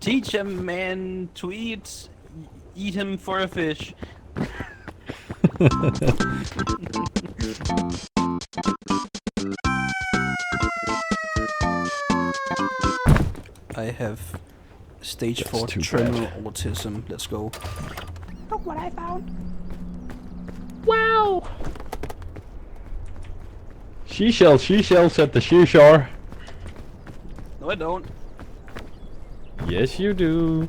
Teach a man to eat him for a fish. I have stage 4 terminal autism. Let's go. Look what I found. Wow! Seashells at the seashore. No, I don't. Yes, you do.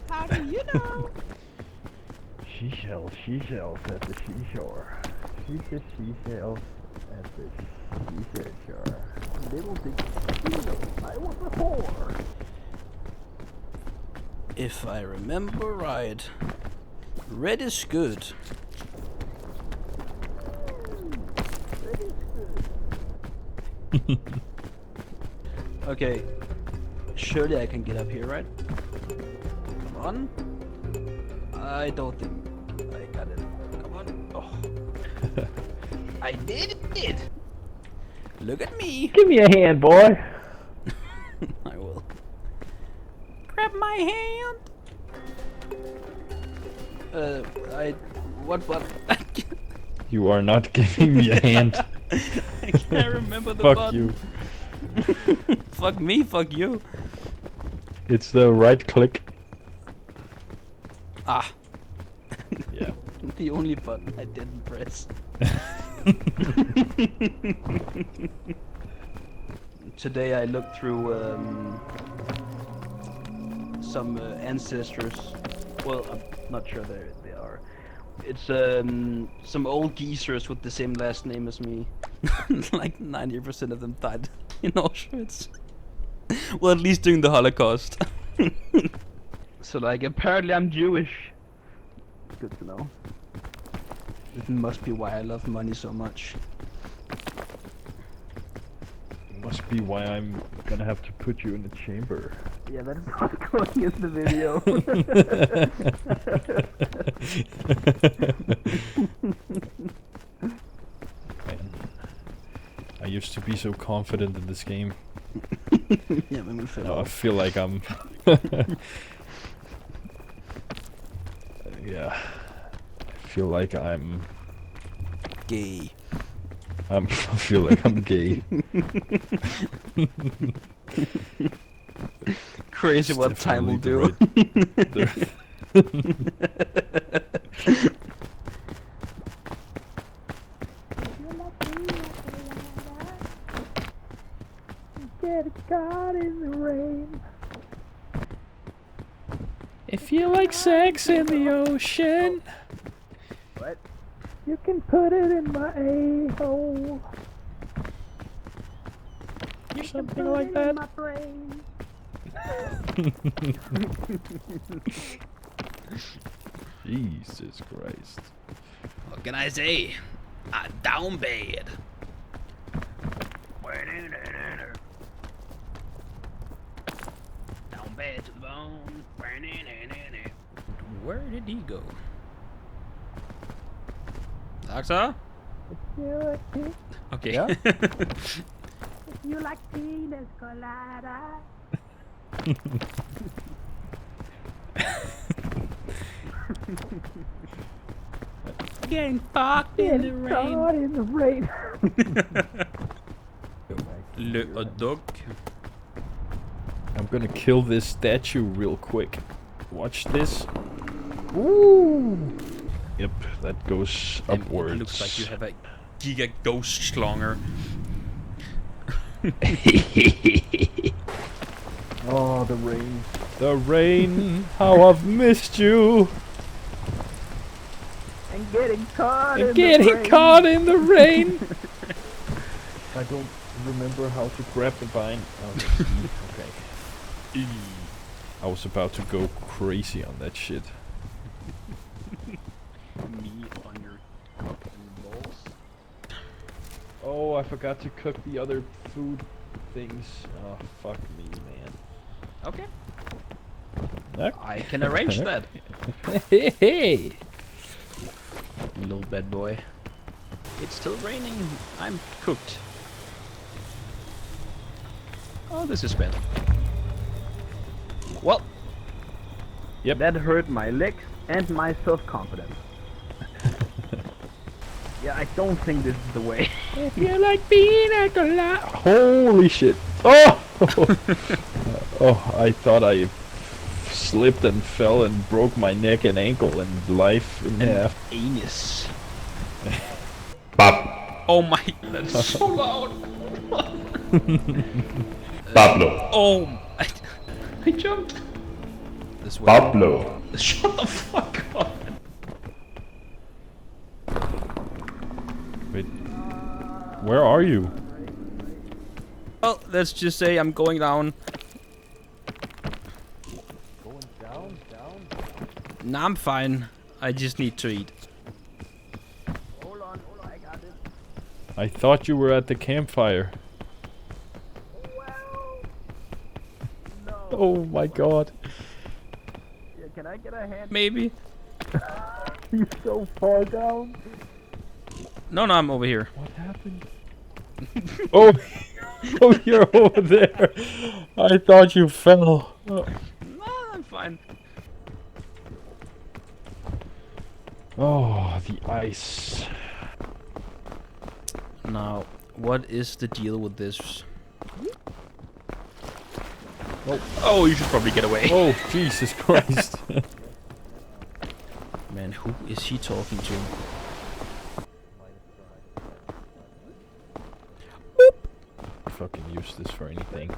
How do you know? Seashells at the seashore. Seashells at the seashore. Little did you know I was a whore. If I remember right, red is good. Okay, surely I can get up here, right? Come on. I don't think I got it. Come on. Oh. I did it! Look at me! Give me a hand, boy. I will. Grab my hand! What? You are not giving me a hand. I can't remember the Fuck button. you. Fuck me, fuck you. It's the right click. Ah. Yeah. The only button I didn't press. Today I looked through some ancestors. Well, I'm not sure they are. It's some old geezers with the same last name as me. Like 90% of them died in Auschwitz. Well, at least during the Holocaust. So like, apparently I'm Jewish. Good to know. It must be why I love money so much. Must be why I'm gonna have to put you in a chamber. Yeah, that is not going in the video. Man, I used to be so confident in this game. Yeah, when we fell Now I off. feel like I'm... yeah. I feel like I'm... Gay. I feel like I'm gay. Crazy It's what time will do. definitely Get caught in the rain. If you like sex in the ocean... What? You can put it in my a-hole. Something like that. My brain. Jesus Christ. What can I say? Down bad. Down bad to the bone. Where did he go? Doctor? You like it? Okay. Yeah? You like pina colada? Getting fucked in the rain. Caught in the rain. Le dog. I'm gonna kill this statue real quick. Watch this. Ooh. Yep, that goes upwards. It looks like you have a giga ghost slonger. Oh, the rain. The rain. How I've missed you. And getting caught in And the getting rain. caught in the rain. I don't remember how to grab the vine. Oh, okay. I was about to go crazy on that shit. Me on your cock and balls. Oh, I forgot to cook the other food things. Oh, fuck me, man. Okay. Nope. I can arrange that. Hey! Little bad boy. It's still raining. I'm cooked. Oh, this is better. Well, Yep. That hurt my legs and my self-confidence. Yeah, I don't think this is the way. If you like pina colada. Holy shit! Oh! Oh, I thought I slipped and fell and broke my neck and ankle and life in half. anus. Pab- Oh my, that's so loud. Pablo. Oh, I jumped. This way. Pablo. Shut the fuck up. Wait, where are you? Well, let's just say I'm going down. Going down, down. Nah, I'm fine. I just need to eat. Hold on, I got it. I thought you were at the campfire. Well, no. Oh my god. Yeah, can I get a hand? Maybe. You're so far down. No, I'm over here. What happened? Oh, oh, you're over there. I thought you fell. Oh. Nah, I'm fine. Oh, the ice. Now, what is the deal with this? Oh, you should probably get away. Oh, Jesus Christ. Man, who is he talking to? Fucking use this for anything.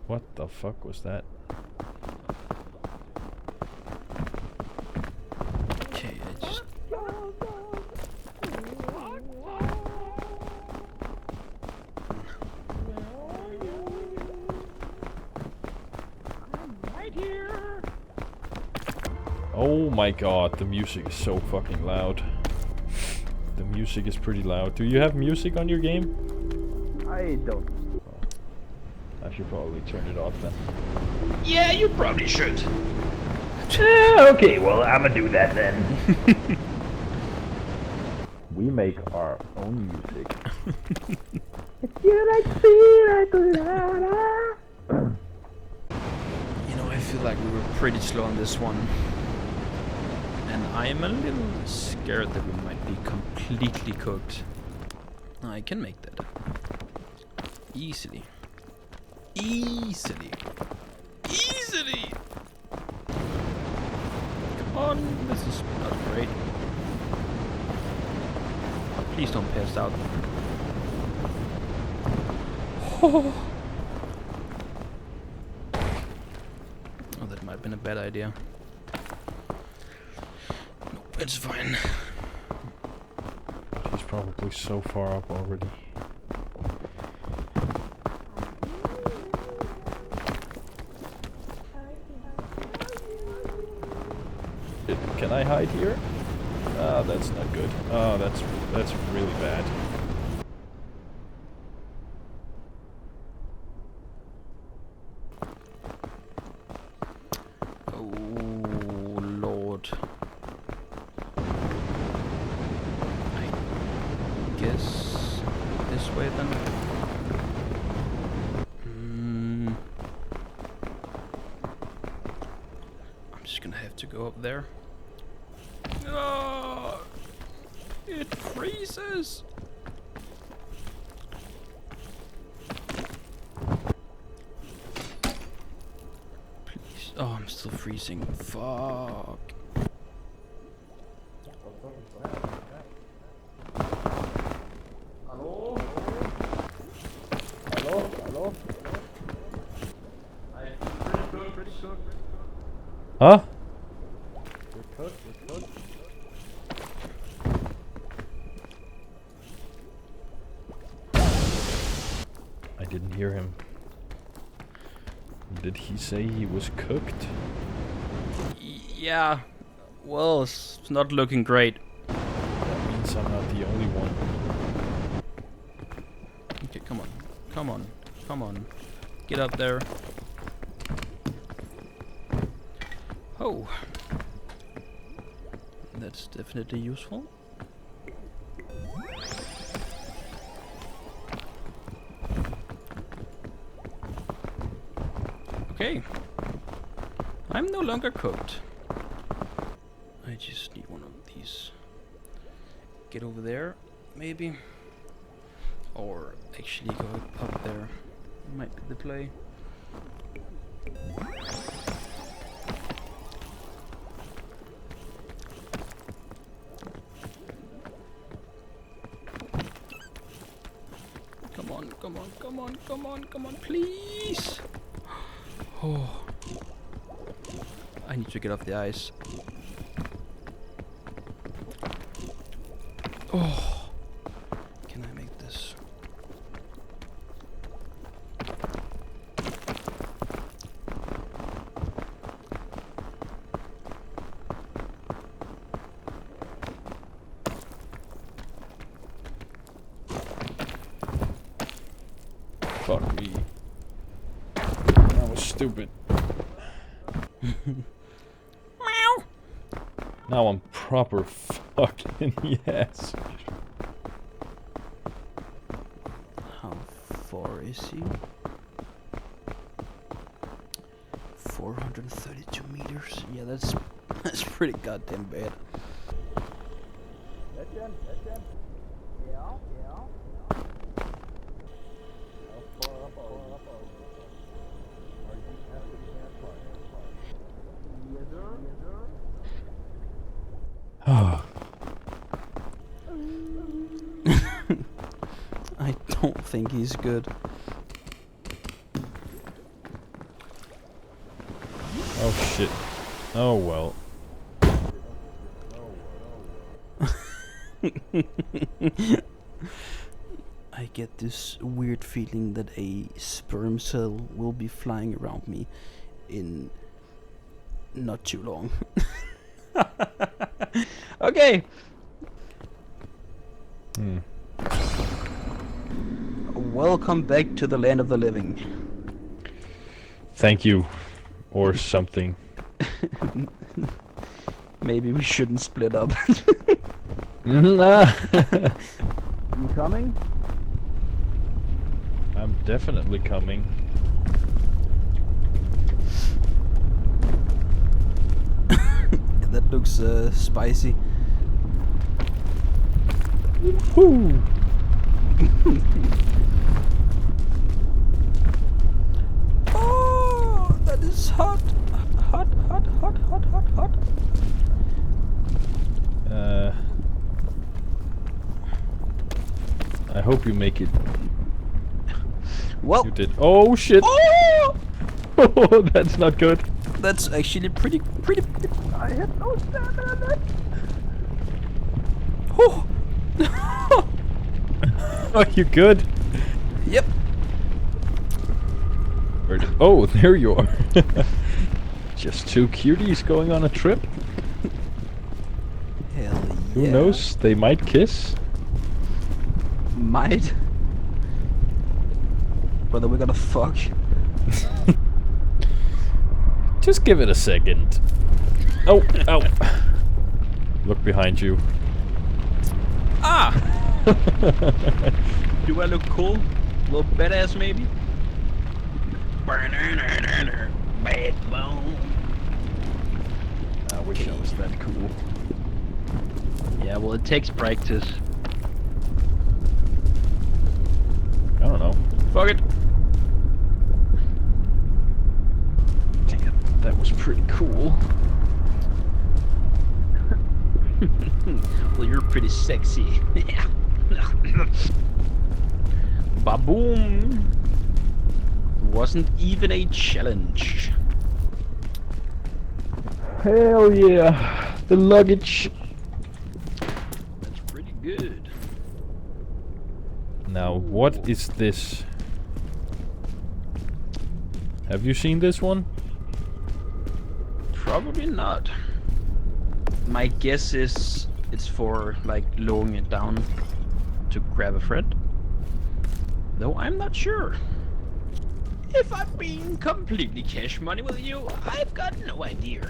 What the fuck was that? Okay, I just... Oh my god, the music is so fucking loud. The music is pretty loud. Do you have music on your game? I don't. I should probably turn it off then. Yeah, you probably should. Okay, well, I'ma do that then. We make our own music. You like pina colada? You know, I feel like we were pretty slow on this one. And I am a little scared that we might be completely cooked. I can make that. Easily. Easily. Easily! Come on, this is not great. Please don't pass out. Oh, that might have been a bad idea. Nope, it's fine. She's probably so far up already. Can I hide here? Ah, that's not good. Oh, that's really bad. Oh, Lord. I guess this way then? I'm just gonna have to go up there. Oh, it freezes! Please. Oh, I'm still freezing. Fuck. Hello? Hello? Hello? Pretty cooked. Huh? We're cooked. I didn't hear him. Did he say he was cooked? Yeah. Well, it's not looking great. That means I'm not the only one. Okay, come on. Come on. Come on. Get up there. Oh. That's definitely useful. Okay. I'm no longer cooked. I just need one of these. Get over there, maybe. Or actually go up there. Might be the play. Come on, come on, come on, come on, come on, please! Oh. I need to get off the ice. Oh. Can I make this? Fuck me. That was stupid. Meow. Now I'm proper fucking yes. How far is he? 432 meters. Yeah, that's pretty goddamn bad. I don't think he's good. Oh shit. Oh well. I get this weird feeling that a sperm cell will be flying around me in not too long. Okay. Welcome back to the land of the living. Thank you. Or something. Maybe we shouldn't split up. You coming? I'm definitely coming. That looks spicy. Woo! Oh, that is hot. Hot, hot, hot, hot, hot, hot. I hope you make it. Well, You did. Oh shit! oh, Oh, that's not good. that's actually pretty. I had no stamina left. Oh. Are you good? Yep. Where did, oh, there you are. Just two cuties going on a trip. Hell yeah. Who knows? They might kiss. Might. Whether we're gonna fuck. Just give it a second. Oh, ow. Look behind you. Ah! Do I look cool? A little badass maybe? Backbone. I wish I was that cool. Yeah, well it takes practice. I don't know. Fuck it. Damn, that was pretty cool. Well, you're pretty sexy. Ba-boom! Wasn't even a challenge. Hell yeah! The luggage. That's pretty good. Now, what is this? Have you seen this one? Probably not. My guess is it's for like lowering it down to grab a friend. Though I'm not sure. If I'm being completely cash money with you, I've got no idea.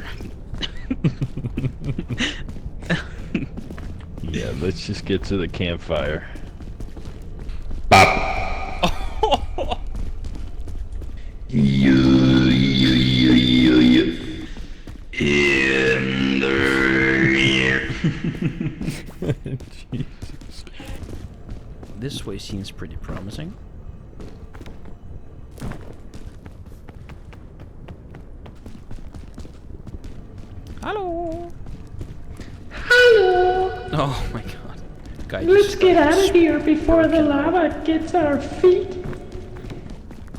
Yeah, let's just get to the campfire. You Jesus. This way seems pretty promising. Hello. Hello! Oh my god. Guy Let's just get started out of here before the sparking out. lava gets our feet.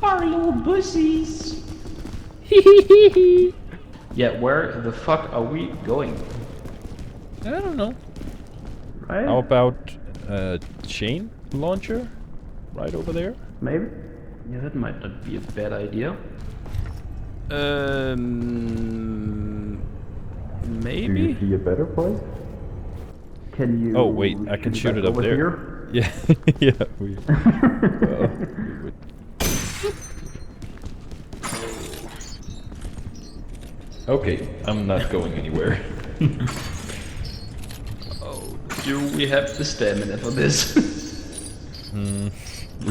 Our little bussies. Yeah, where the fuck are we going? I don't know. Right? How about chain launcher? Right over there? Maybe? Yeah, that might not be a bad idea. Maybe? see a better place? Can you... Oh wait, I can shoot it up over there. here? Yeah, yeah. We would. Okay, I'm not going anywhere. Oh, do we have the stamina for this?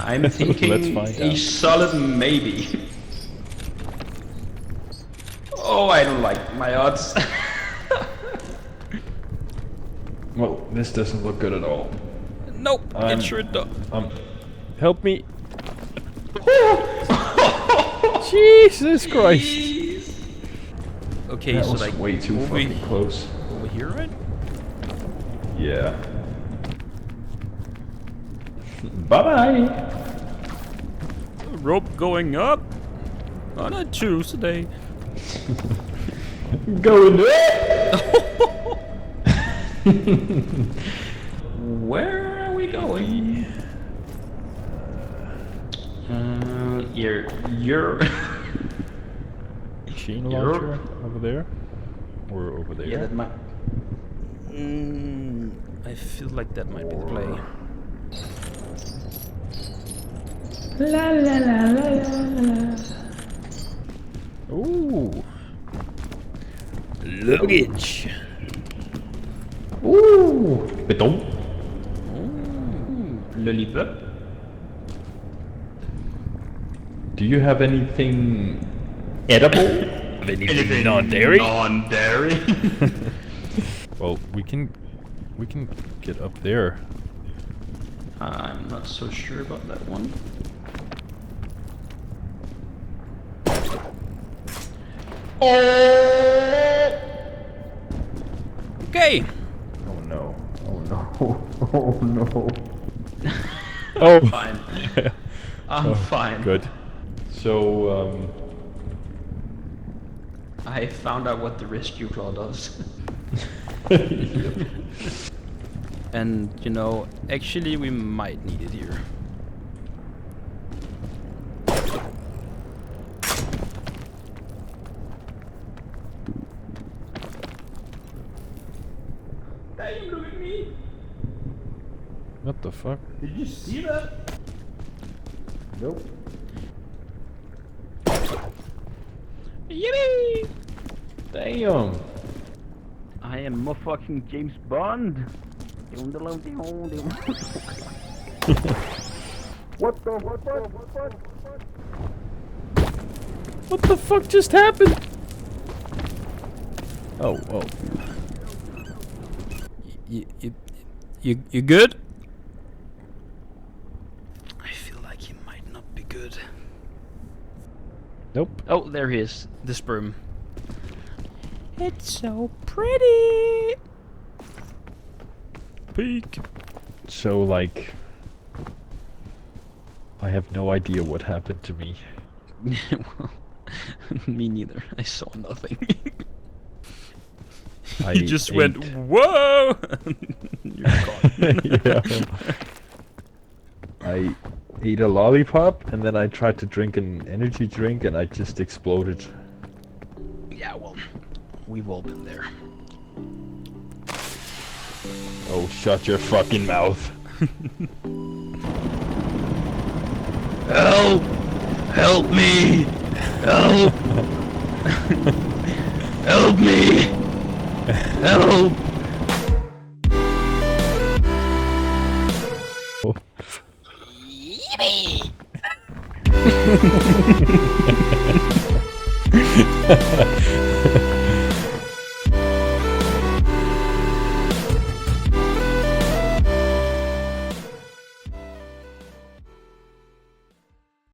I'm thinking Let's find a out. solid maybe. Oh, I don't like my odds. Well, this doesn't look good at all. Nope, I'm- it sure does. Help me. Jesus Christ! Okay, That so was like way too over, fucking close. over here, right? Yeah. Bye bye. Rope going up on a Tuesday. Going there. Where are we going? You're Machine Europe. launcher over there, or over there. yeah, that might. I feel like that might be the play. La la la la la la. Ooh. Luggage. Ooh, Beton. lollipop. Do you have anything edible? Anything non-dairy? Non-dairy. Well, we can get up there. I'm not so sure about that one. Okay. Oh no. Oh no. Oh no. Oh. Fine. I'm fine. Good. So I found out what the rescue claw does. And you know, actually we might need it here. Damn, look at me. what the fuck? Did you see that? Nope. Yippee! Damn. I am motherfucking James Bond. What the fuck just happened? Oh, oh. You good? I feel like he might not be good. Nope. Oh, there he is. The sperm. It's so pretty. Peek. So, like, I have no idea what happened to me. Well, me neither. I saw nothing. I You just ate- went, whoa! You're gone. Yeah. I ate a lollipop and then I tried to drink an energy drink and I just exploded. Yeah, well, we've all been there. Oh, shut your fucking mouth. Help! Help me! Help! Help me! Help! Oh.